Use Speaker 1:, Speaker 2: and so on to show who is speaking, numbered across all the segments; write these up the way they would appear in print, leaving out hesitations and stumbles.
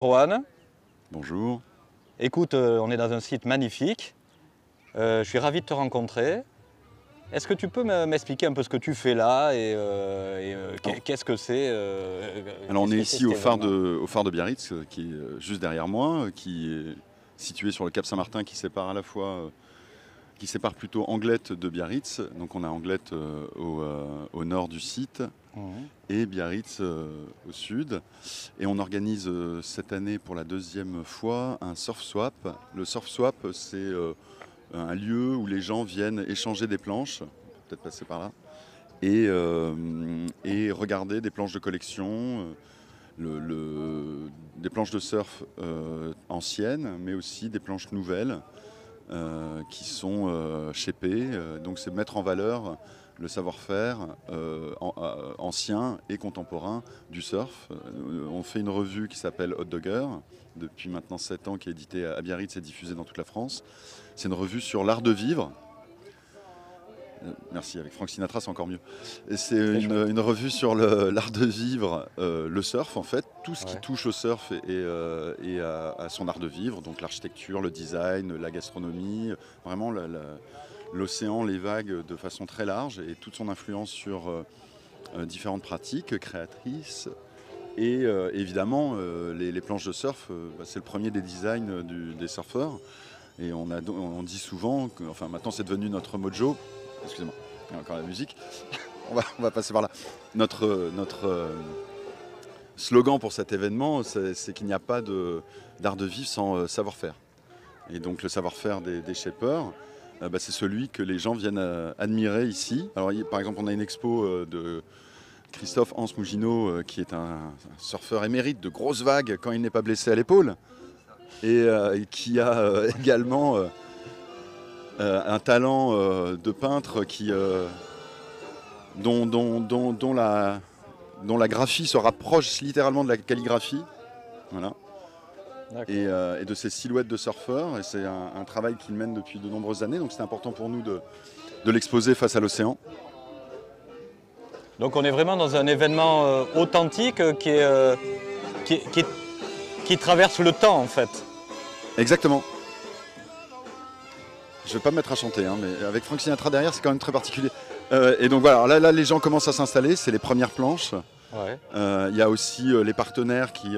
Speaker 1: Rohan,
Speaker 2: Bonjour.
Speaker 1: écoute, on est dans un site magnifique. Je suis ravi de te rencontrer. Est-ce que tu peux m'expliquer un peu ce que tu fais là et
Speaker 2: Alors,
Speaker 1: qu'est-ce que c'est
Speaker 2: alors on
Speaker 1: qu'est-ce
Speaker 2: est
Speaker 1: que c'est
Speaker 2: ici
Speaker 1: cet événement?
Speaker 2: au phare de Biarritz, qui est juste derrière moi, qui est situé sur le cap Saint-Martin, qui sépare à la fois, qui sépare plutôt Anglette de Biarritz. Donc on a Anglette au nord du site
Speaker 1: Mhm.
Speaker 2: et Biarritz au sud. Et on organise cette année pour la deuxième fois un surf swap. Le surf swap, c'est un lieu où les gens viennent échanger des planches, on peut peut-être passer par là, et regarder des planches de collection, des planches de surf anciennes, mais aussi des planches nouvelles qui sont shapées. Donc c'est mettre en valeur le savoir-faire ancien et contemporain du surf. On fait une revue qui s'appelle Hot Dogger, depuis maintenant 7 ans, qui est éditée à Biarritz et diffusée dans toute la France. C'est une revue sur l'art de vivre. Merci, avec Frank Sinatra c'est encore mieux. C'est
Speaker 1: Très chouette.
Speaker 2: une revue sur l'art de vivre, le surf en fait, tout ce qui
Speaker 1: Ouais.
Speaker 2: touche au surf et à son art de vivre, donc l'architecture, le design, la gastronomie, vraiment l'océan, les vagues de façon très large et toute son influence sur différentes pratiques créatrices. Et évidemment, les planches de surf, c'est le premier des designs des surfeurs. Et on dit souvent que, enfin maintenant c'est devenu notre mojo, excusez-moi, il y a encore la musique, on va passer par là. Notre slogan pour cet événement, c'est qu'il n'y a pas d'art de vivre sans savoir-faire. Et donc le savoir-faire des shapers, c'est celui que les gens viennent admirer ici. Alors par exemple on a une expo de Christophe Hans Mougineau, qui est un surfeur émérite de grosses vagues quand il n'est pas blessé à l'épaule, et qui a également un talent de peintre dont, dont- dont- dont la, dont la graphie se rapproche littéralement de la calligraphie, voilà,
Speaker 1: D'accord.
Speaker 2: et de ses silhouettes de surfeurs. Et c'est un travail qu'il mène depuis de nombreuses années, donc c'est important pour nous de l'exposer face à l'océan.
Speaker 1: Donc on est vraiment dans un événement authentique qui, est- qui est- qui traverse le temps en fait.
Speaker 2: Exactement. Je vais pas me mettre à chanter, hein, mais avec Frank Sinatra derrière, c'est quand même très particulier. Et donc voilà, là, les gens commencent à s'installer, c'est les premières planches.
Speaker 1: Ouais.
Speaker 2: Il y a aussi les partenaires qui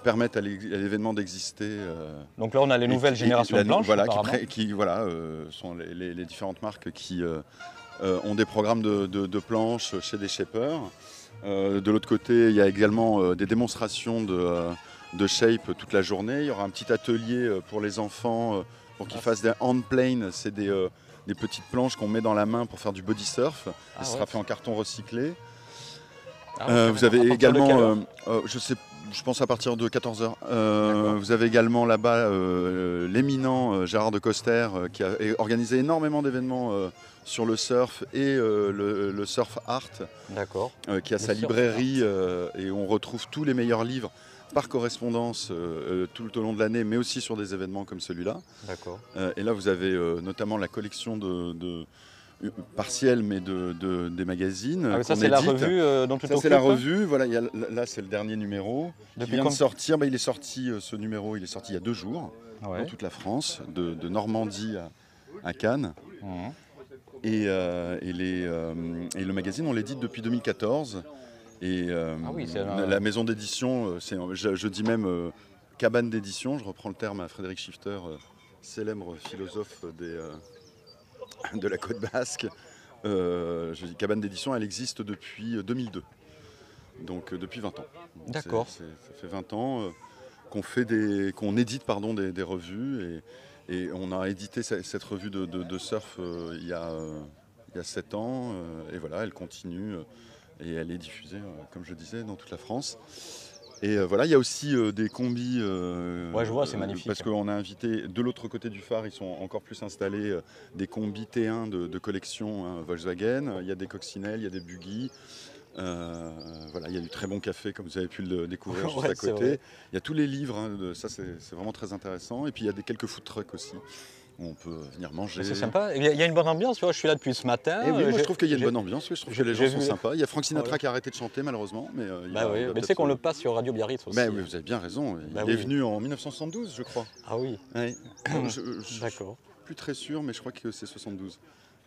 Speaker 2: permettent à l'événement d'exister.
Speaker 1: Donc là on a les nouvelles générations de planches
Speaker 2: Voilà,
Speaker 1: apparemment.
Speaker 2: qui voilà, sont les différentes marques qui ont des programmes de planches chez des shapers. De l'autre côté, il y a également des démonstrations de shape toute la journée. Il y aura un petit atelier pour les enfants pour qu'ils
Speaker 1: Ah,
Speaker 2: fassent des handplanes. C'est des petites planches qu'on met dans la main pour faire du body surf. Et
Speaker 1: ah
Speaker 2: ce
Speaker 1: ouais.
Speaker 2: sera fait en carton recyclé.
Speaker 1: Ah ouais,
Speaker 2: Vous
Speaker 1: carrément. À
Speaker 2: avez
Speaker 1: partir de quelle
Speaker 2: également,
Speaker 1: heure?
Speaker 2: je pense à partir de 14 heures.
Speaker 1: D'accord.
Speaker 2: Vous avez également là-bas l'éminent Gérard de Coster qui a organisé énormément d'événements sur le surf et le surf art,
Speaker 1: D'accord.
Speaker 2: qui a
Speaker 1: Le
Speaker 2: sa
Speaker 1: surf art.
Speaker 2: librairie et on retrouve tous les meilleurs livres par correspondance tout au long de l'année, mais aussi sur des événements comme celui-là.
Speaker 1: D'accord.
Speaker 2: Et là, vous avez notamment la collection partielle, mais des magazines
Speaker 1: Ah mais ça
Speaker 2: qu'on
Speaker 1: c'est la
Speaker 2: édite.
Speaker 1: revue dont tu
Speaker 2: Ça, c'est la
Speaker 1: t'occupes
Speaker 2: revue. Voilà, là, c'est le dernier numéro qui
Speaker 1: depuis
Speaker 2: vient de
Speaker 1: combien?
Speaker 2: sortir. Il est sorti, ce numéro, il est sorti il y a 2 jours dans
Speaker 1: Ouais.
Speaker 2: toute la France, de Normandie à Cannes.
Speaker 1: Mhm.
Speaker 2: Et le magazine, on l'édite depuis 2014. Et
Speaker 1: Ah oui,
Speaker 2: la maison d'édition, je dis même cabane d'édition. Je reprends le terme à Frédéric Schifter, célèbre philosophe de la côte basque. Je dis cabane d'édition, elle existe depuis 2002. Donc depuis 20 ans.
Speaker 1: D'accord.
Speaker 2: Ça fait 20 ans qu'on édite des revues et on a édité cette revue de surf il y a 7 ans et voilà, elle continue et elle est diffusée, comme je disais, dans toute la France. Et voilà, il y a aussi des combis,
Speaker 1: Ouais, je vois, c'est magnifique.
Speaker 2: parce qu'on a invité de l'autre côté du phare, ils sont encore plus installés, des combis T1 de collection, hein, Volkswagen. Il y a des coccinelles, il y a des buggy. Voilà, il y a du très bon café, comme vous avez pu le découvrir juste
Speaker 1: Ouais,
Speaker 2: à
Speaker 1: c'est vrai.
Speaker 2: côté. Il y a tous les livres, hein, ça c'est vraiment très intéressant. Et puis il y a quelques food trucks aussi. où on peut venir manger.
Speaker 1: C'est sympa. Il y a une bonne ambiance, tu vois, je suis là depuis ce matin.
Speaker 2: Et oui, moi
Speaker 1: j'ai-
Speaker 2: je trouve qu'il y a une
Speaker 1: j'ai-
Speaker 2: bonne ambiance, oui, je trouve que
Speaker 1: j'ai-
Speaker 2: les gens
Speaker 1: j'ai
Speaker 2: sont
Speaker 1: vu-
Speaker 2: sympas. Il y a Frank Sinatra
Speaker 1: Voilà.
Speaker 2: qui a arrêté de chanter malheureusement, mais il
Speaker 1: Bah
Speaker 2: va,
Speaker 1: oui,
Speaker 2: il va
Speaker 1: mais tu sais
Speaker 2: peut-être
Speaker 1: qu'on le passe sur Radio Biarritz aussi.
Speaker 2: Mais oui, vous avez bien raison,
Speaker 1: Bah
Speaker 2: il est
Speaker 1: oui.
Speaker 2: venu en 1972 je crois.
Speaker 1: Ah oui,
Speaker 2: Ouais. Je suis
Speaker 1: d'accord.
Speaker 2: plus très sûr, mais je crois que c'est 72.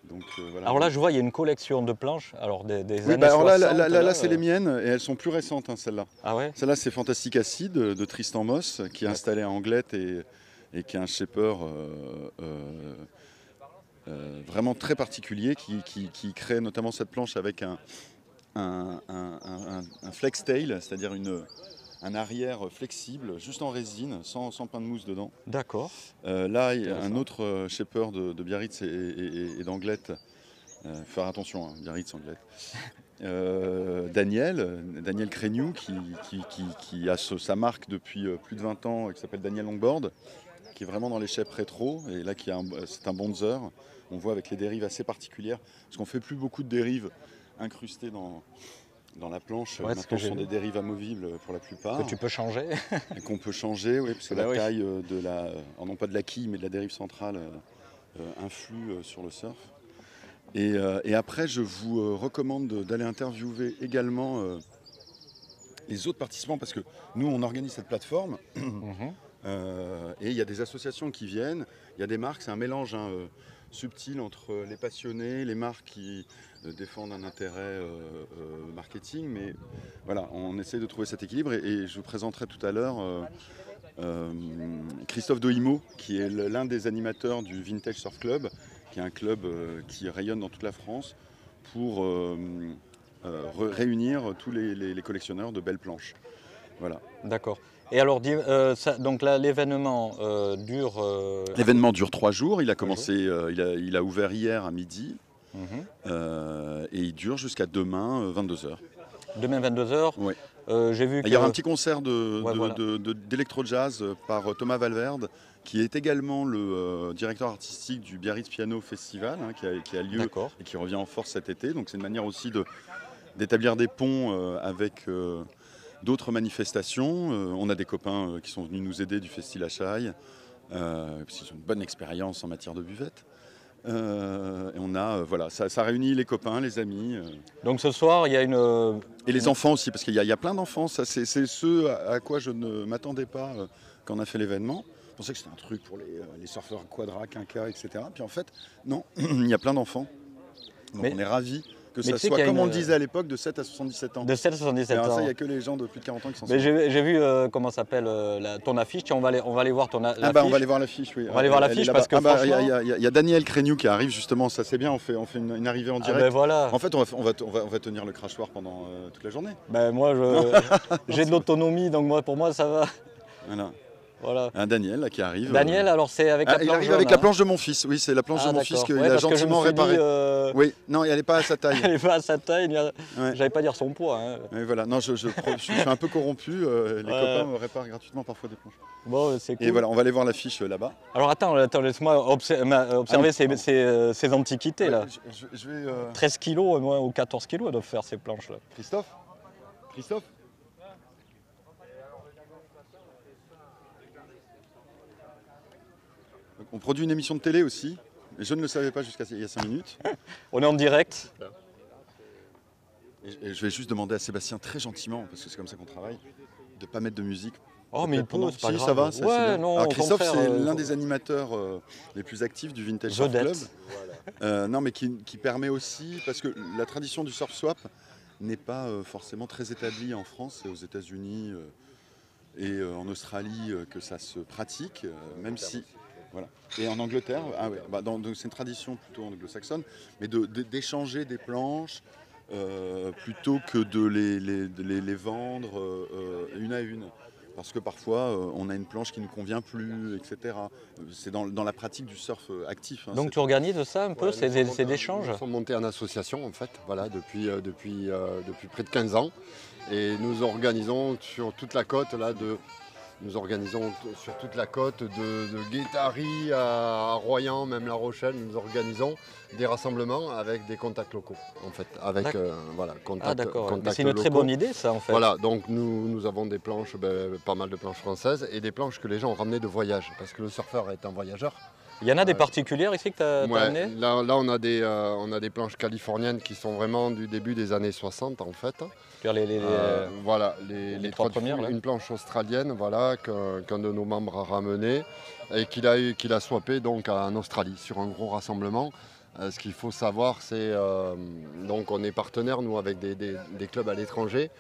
Speaker 2: Donc voilà.
Speaker 1: Alors là, je vois, il y a une collection de planches, alors des
Speaker 2: Oui,
Speaker 1: années
Speaker 2: bah alors
Speaker 1: 60.
Speaker 2: là, c'est les miennes et elles sont plus récentes, hein, celles-là.
Speaker 1: Ah ouais.
Speaker 2: Celle-là, c'est Fantastic Acid de Tristan Moss, qui est installé à Anglette et qui est un shaper vraiment très particulier, qui crée notamment cette planche avec un flex tail, c'est-à-dire un arrière flexible, juste en résine, sans pain de mousse dedans.
Speaker 1: D'accord.
Speaker 2: Là, il y a un autre shaper de Biarritz et d'Anglette. Faire attention, hein, Biarritz, Anglette. Daniel Créniou, qui a sa marque depuis plus de 20 ans, qui s'appelle Daniel Longboard, qui est vraiment dans les shapes rétro, et là c'est un bonzer. On voit avec les dérives assez particulières, parce qu'on ne fait plus beaucoup de dérives incrustées dans la planche.
Speaker 1: Ouais,
Speaker 2: Maintenant, ce sont des dérives amovibles pour la plupart.
Speaker 1: Que tu peux changer.
Speaker 2: Et qu'on peut changer, oui, parce que
Speaker 1: Bah
Speaker 2: la
Speaker 1: oui.
Speaker 2: taille non pas de la quille, mais de la dérive centrale influe sur le surf. Et après, je vous recommande d'aller interviewer également les autres participants, parce que nous, on organise cette plateforme,
Speaker 1: Mhm.
Speaker 2: et il y a des associations qui viennent, il y a des marques, c'est un mélange subtil entre les passionnés, les marques qui défendent un intérêt marketing, mais voilà, on essaie de trouver cet équilibre, et je vous présenterai tout à l'heure Christophe Doimo, qui est l'un des animateurs du Vintage Surf Club, qui est un club qui rayonne dans toute la France pour réunir tous les collectionneurs de belles planches. Voilà.
Speaker 1: D'accord. Et alors, donc là, l'événement dure.
Speaker 2: L'événement dure 3 jours. Il a commencé, il a ouvert hier à midi
Speaker 1: Mhm.
Speaker 2: et il dure jusqu'à demain 22h.
Speaker 1: Demain 22h.
Speaker 2: Ouais.
Speaker 1: J'ai vu
Speaker 2: Il y aura un petit concert
Speaker 1: Ouais, voilà.
Speaker 2: d'électro-jazz par Thomas Valverde, qui est également le directeur artistique du Biarritz Piano Festival, hein, qui a lieu
Speaker 1: D'accord.
Speaker 2: et qui revient en force cet été. Donc c'est une manière aussi d'établir des ponts avec d'autres manifestations. On a des copains qui sont venus nous aider du Festi La Chaille, parce qu'ils ont une bonne expérience en matière de buvette. Et on a, voilà, ça réunit les copains, les amis.
Speaker 1: Donc ce soir, il y a une.
Speaker 2: Et les enfants aussi, parce qu'il y a plein d'enfants. C'est ce à quoi je ne m'attendais pas quand on a fait l'événement. Je pensais que c'était un truc pour les surfeurs quadra, quinca, etc. Puis en fait, non, il y a plein d'enfants. Donc
Speaker 1: Mais-
Speaker 2: on est ravis que
Speaker 1: mais
Speaker 2: ça
Speaker 1: tu sais
Speaker 2: soit,
Speaker 1: qu'il y a
Speaker 2: comme on
Speaker 1: une-
Speaker 2: le disait à l'époque, de 7 à 77 ans.
Speaker 1: De 7 à 77
Speaker 2: Alors
Speaker 1: ans.
Speaker 2: ça, il n'y a que les gens de plus de 40 ans qui s'en
Speaker 1: Mais
Speaker 2: sortent.
Speaker 1: j'ai vu comment s'appelle ton affiche. Tiens, on va aller voir ton affiche.
Speaker 2: Ah bah on va aller voir l'affiche, oui.
Speaker 1: On va aller voir
Speaker 2: Elle
Speaker 1: l'affiche
Speaker 2: est
Speaker 1: parce
Speaker 2: là-bas.
Speaker 1: que
Speaker 2: Il
Speaker 1: franchement-
Speaker 2: y a Daniel Créniou qui arrive justement, ça c'est bien, on fait une arrivée en
Speaker 1: Ah
Speaker 2: direct.
Speaker 1: ben voilà.
Speaker 2: En fait, on va tenir le crachoir pendant toute la journée.
Speaker 1: Ben moi, j'ai de l'autonomie, donc pour moi, ça va.
Speaker 2: Voilà.
Speaker 1: Voilà.
Speaker 2: Un Daniel là, qui arrive.
Speaker 1: Daniel, alors c'est avec la
Speaker 2: il
Speaker 1: planche
Speaker 2: arrive
Speaker 1: jaune,
Speaker 2: avec la
Speaker 1: hein.
Speaker 2: planche de mon fils. Oui, c'est la planche de mon fils
Speaker 1: d'accord.
Speaker 2: qu'il
Speaker 1: Ouais,
Speaker 2: a
Speaker 1: parce que je me
Speaker 2: gentiment
Speaker 1: suis dit,
Speaker 2: réparée. Oui, non, elle n'est pas à sa taille.
Speaker 1: elle n'est pas à sa taille.
Speaker 2: Ouais.
Speaker 1: J'allais pas dire son poids. Hein.
Speaker 2: Oui, voilà. Non, je suis un peu corrompu. Les
Speaker 1: Ouais.
Speaker 2: copains me réparent gratuitement parfois des planches.
Speaker 1: Bon, c'est cool.
Speaker 2: Et voilà, on va aller voir l'affiche là-bas.
Speaker 1: Alors attends, laisse-moi observer ces antiquités là.
Speaker 2: Je vais.
Speaker 1: 13 kilos ou 14 kilos elles doivent faire ces planches là.
Speaker 2: Christophe. Donc, on produit une émission de télé aussi. Et je ne le savais pas jusqu'à il y a 5 minutes.
Speaker 1: On est en direct.
Speaker 2: Et je vais juste demander à Sébastien très gentiment, parce que c'est comme ça qu'on travaille, de ne pas mettre de musique.
Speaker 1: Oh mais il
Speaker 2: Peut-être pendant-
Speaker 1: peut, c'est pas
Speaker 2: Si,
Speaker 1: grave.
Speaker 2: ça va, c'est
Speaker 1: Ouais,
Speaker 2: bien.
Speaker 1: non,
Speaker 2: Alors
Speaker 1: au
Speaker 2: Christophe,
Speaker 1: contraire,
Speaker 2: c'est l'un des animateurs les plus actifs du Vintage Surf Club.
Speaker 1: vedette.
Speaker 2: Non, mais qui permet aussi, parce que la tradition du surf swap n'est pas forcément très établie en France et aux États-Unis et en Australie que ça se pratique, même si. Voilà. Et en Angleterre, ah ouais, bah donc c'est une tradition plutôt anglo-saxonne, mais d'échanger des planches plutôt que de les vendre une à une. Parce que parfois, on a une planche qui ne nous convient plus, etc. C'est dans la pratique du surf actif. Hein,
Speaker 1: Donc tu organises ça un peu,
Speaker 3: Ouais,
Speaker 1: ces échanges?
Speaker 3: Nous sommes montés en association en fait, voilà, depuis près de 15 ans. Et nous organisons sur toute la côte de Guétary à Royan, même La Rochelle, nous organisons des rassemblements avec des contacts locaux en fait, avec
Speaker 1: Ah
Speaker 3: contacts
Speaker 1: d'accord, mais
Speaker 3: contacts
Speaker 1: c'est une très
Speaker 3: locaux.
Speaker 1: bonne idée ça en fait.
Speaker 3: Voilà, donc nous avons des planches, pas mal de planches françaises et des planches que les gens ont ramenées de voyage, parce que le surfeur est un voyageur.
Speaker 1: Il y en a des particulières ici que tu as
Speaker 3: Ouais,
Speaker 1: amenées?
Speaker 3: là on a des planches californiennes qui sont vraiment du début des années 60 en fait.
Speaker 1: Tu veux dire
Speaker 3: Voilà,
Speaker 1: les trois premières, là.
Speaker 3: une planche australienne voilà, qu'un de nos membres a ramené et qu'il a swappé donc en Australie sur un gros rassemblement. Ce qu'il faut savoir, c'est donc on est partenaire nous avec des clubs à l'étranger.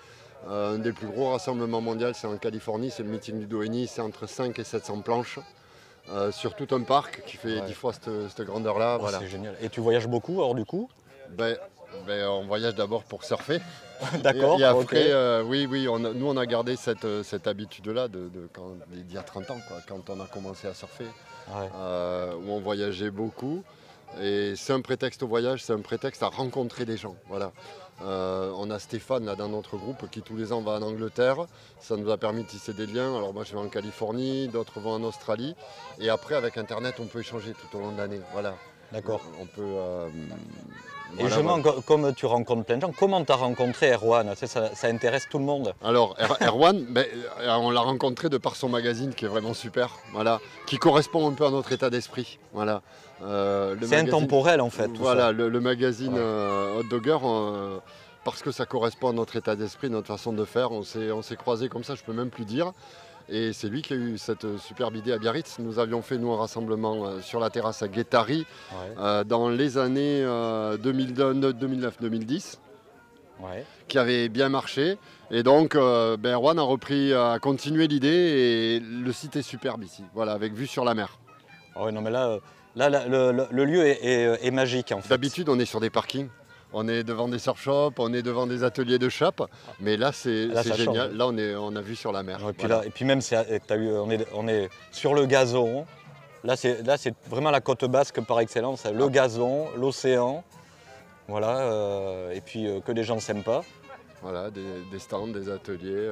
Speaker 3: Un des plus gros rassemblements mondiaux, c'est en Californie, c'est le meeting du Doheny, c'est entre 5 et 700 planches sur tout un parc qui fait 10 fois cette grandeur-là.
Speaker 1: Oh,
Speaker 3: Voilà.
Speaker 1: c'est génial. Et tu voyages beaucoup hors du coup?
Speaker 3: Ben, on voyage d'abord pour surfer.
Speaker 1: D'accord,
Speaker 3: Et après,
Speaker 1: ok.
Speaker 3: oui, nous on a gardé cette habitude-là d'il y a 30 ans, quoi, quand on a commencé à surfer,
Speaker 1: Ouais.
Speaker 3: où on voyageait beaucoup. Et c'est un prétexte au voyage, c'est un prétexte à rencontrer des gens. Voilà. On a Stéphane là, dans notre groupe qui tous les ans va en Angleterre. Ça nous a permis de tisser des liens. Alors moi je vais en Californie, d'autres vont en Australie. Et après avec Internet on peut échanger tout au long de l'année. Voilà.
Speaker 1: D'accord.
Speaker 3: On peut.
Speaker 1: Et
Speaker 3: voilà,
Speaker 1: justement,
Speaker 3: voilà.
Speaker 1: comme tu rencontres plein de gens, comment tu as rencontré Erwan? Ça intéresse tout le monde.
Speaker 3: Alors Erwan, on l'a rencontré de par son magazine qui est vraiment super, voilà, qui correspond un peu à notre état d'esprit. Voilà.
Speaker 1: C'est intemporel en fait. Tout
Speaker 3: Voilà,
Speaker 1: ça.
Speaker 3: le magazine
Speaker 1: Ouais.
Speaker 3: Hot Dogger, parce que ça correspond à notre état d'esprit, notre façon de faire, on s'est croisés comme ça, je peux même plus dire. Et c'est lui qui a eu cette superbe idée à Biarritz. Nous avions fait nous un rassemblement sur la terrasse à Guétari
Speaker 1: Ouais.
Speaker 3: dans les années 2009-2010.
Speaker 1: Ouais.
Speaker 3: Qui avait bien marché. Et donc, Erwan a continué l'idée et le site est superbe ici, voilà, avec vue sur la mer.
Speaker 1: Ah ouais, non mais là, le lieu est magique en fait.
Speaker 3: D'habitude, on est sur des parkings, on est devant des surf shops, on est devant des ateliers de shop, mais là, c'est
Speaker 1: Là, ça
Speaker 3: génial.
Speaker 1: change.
Speaker 3: Là, on a vue sur la mer.
Speaker 1: Et puis,
Speaker 3: Voilà.
Speaker 1: là, et puis même, on est sur le gazon. Là, c'est vraiment la côte basque par excellence. Le gazon, l'océan. Voilà. Et puis que les gens s'aiment pas.
Speaker 3: Voilà, des stands, des ateliers.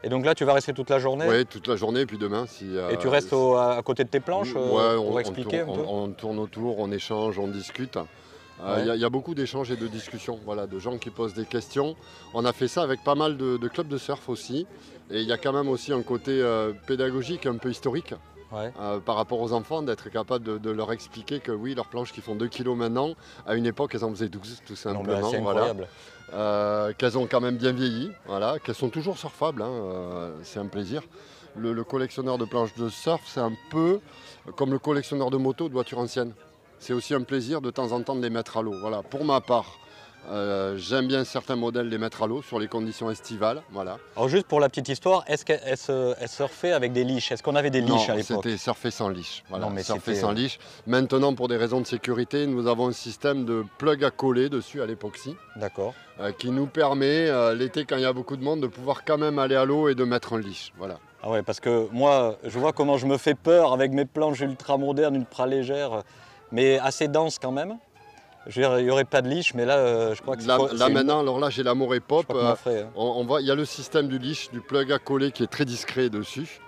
Speaker 1: Et donc là, tu vas rester toute la journée?
Speaker 3: Oui, toute la journée, et puis demain, si.
Speaker 1: Et tu restes à côté de tes planches
Speaker 3: Ouais,
Speaker 1: pour expliquer un peu?
Speaker 3: on tourne autour, on échange, on discute.
Speaker 1: Ouais.
Speaker 3: Il y a beaucoup d'échanges et de discussions, voilà, de gens qui posent des questions. On a fait ça avec pas mal de clubs de surf aussi. Et il y a quand même aussi un côté pédagogique, un peu historique.
Speaker 1: Ouais.
Speaker 3: Par rapport aux enfants, d'être capable de leur expliquer que oui, leurs planches qui font 2 kg maintenant, à une époque, elles en faisaient 12, tout
Speaker 1: Non, mais
Speaker 3: simplement.
Speaker 1: c'est
Speaker 3: Voilà.
Speaker 1: incroyable.
Speaker 3: Qu'elles ont quand même bien vieilli, voilà, qu'elles sont toujours surfables, hein, c'est un plaisir. Le collectionneur de planches de surf, c'est un peu comme le collectionneur de motos de voitures anciennes. C'est aussi un plaisir de temps en temps de les mettre à l'eau. Voilà. Pour ma part, j'aime bien certains modèles les mettre à l'eau sur les conditions estivales. Voilà.
Speaker 1: Alors juste pour la petite histoire, est-ce qu'elle surfait avec des leashes? Est-ce qu'on avait des leashes à l'époque?
Speaker 3: C'était surfer sans leash. Voilà,
Speaker 1: Non, mais
Speaker 3: surfer
Speaker 1: c'était-
Speaker 3: sans leash. Maintenant, pour des raisons de sécurité, nous avons un système de plug à coller dessus à l'époxy
Speaker 1: D'accord.
Speaker 3: qui nous permet, l'été, quand il y a beaucoup de monde, de pouvoir quand même aller à l'eau et de mettre un leash. Voilà.
Speaker 1: Ah ouais, parce que moi, je vois comment je me fais peur avec mes planches ultra modernes, ultra légères, mais assez denses quand même. Je veux dire, il n'y aurait pas de leash, mais là, je crois que
Speaker 3: Là
Speaker 1: c'est
Speaker 3: maintenant, alors là, j'ai l'amour et
Speaker 1: je
Speaker 3: pop.
Speaker 1: crois que m'en ferait, hein.
Speaker 3: On voit, il y a le système du leash, du plug à coller qui est très discret dessus.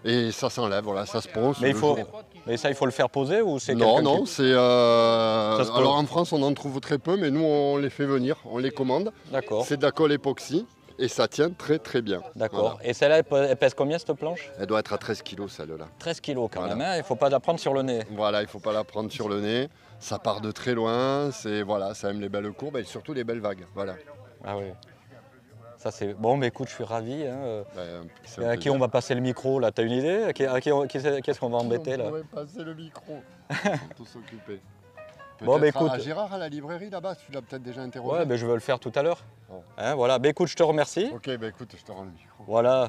Speaker 3: Et ça s'enlève, voilà, ça se ponce.
Speaker 1: Mais,
Speaker 3: le jour.
Speaker 1: mais ça, il faut le faire poser ou c'est
Speaker 3: Non,
Speaker 1: quelqu'un
Speaker 3: non,
Speaker 1: qui...
Speaker 3: c'est.
Speaker 1: Ça se
Speaker 3: Alors
Speaker 1: pose.
Speaker 3: en France, on en trouve très peu, mais nous, on les fait venir, on les commande.
Speaker 1: D'accord,
Speaker 3: C'est de la colle époxy et ça tient très très bien.
Speaker 1: d'accord.
Speaker 3: Voilà.
Speaker 1: Et celle-là, elle pèse combien cette planche?
Speaker 3: Elle doit être à 13 kg celle-là.
Speaker 1: 13 kilos quand
Speaker 3: Voilà.
Speaker 1: même, hein. Il ne faut pas la prendre sur le nez.
Speaker 3: Voilà, il ne faut pas la prendre sur le nez. Ça part de très loin, voilà, ça aime les belles courbes et surtout les belles vagues. Voilà.
Speaker 1: Ah oui. Ça c'est... Bon, mais écoute, je suis ravi. Hein.
Speaker 3: C'est
Speaker 1: Et
Speaker 3: un
Speaker 1: à qui
Speaker 3: plaisir.
Speaker 1: on va passer le micro là? T'as une idée? Qu'est-ce qu'on va embêter
Speaker 3: On
Speaker 1: là?
Speaker 3: pourrait passer le micro. Ils sont tous occupés.
Speaker 1: Bon, bah,
Speaker 3: Peut-être
Speaker 1: écoute.
Speaker 3: à Gérard à la librairie là-bas, tu l'as peut-être déjà interrogé.
Speaker 1: Ouais, ben je vais le faire tout à l'heure.
Speaker 3: Bon.
Speaker 1: Hein, voilà, ben écoute, je te remercie.
Speaker 3: Ok, bah écoute, je te rends le micro.
Speaker 1: Voilà.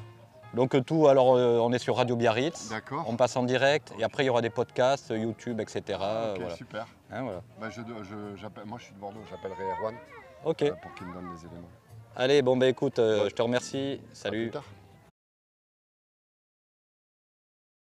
Speaker 1: Donc tout, alors on est sur Radio Biarritz.
Speaker 3: D'accord.
Speaker 1: On passe en direct et après il y aura des podcasts, YouTube, etc.
Speaker 3: Ok,
Speaker 1: Voilà.
Speaker 3: super.
Speaker 1: Hein, voilà.
Speaker 3: Bah, moi je suis de Bordeaux, j'appellerai Erwan
Speaker 1: Ok.
Speaker 3: pour qu'il me donne des éléments.
Speaker 1: Allez, bon ben écoute,
Speaker 3: Ouais.
Speaker 1: je te remercie.
Speaker 3: À
Speaker 1: Salut.
Speaker 3: plus tard.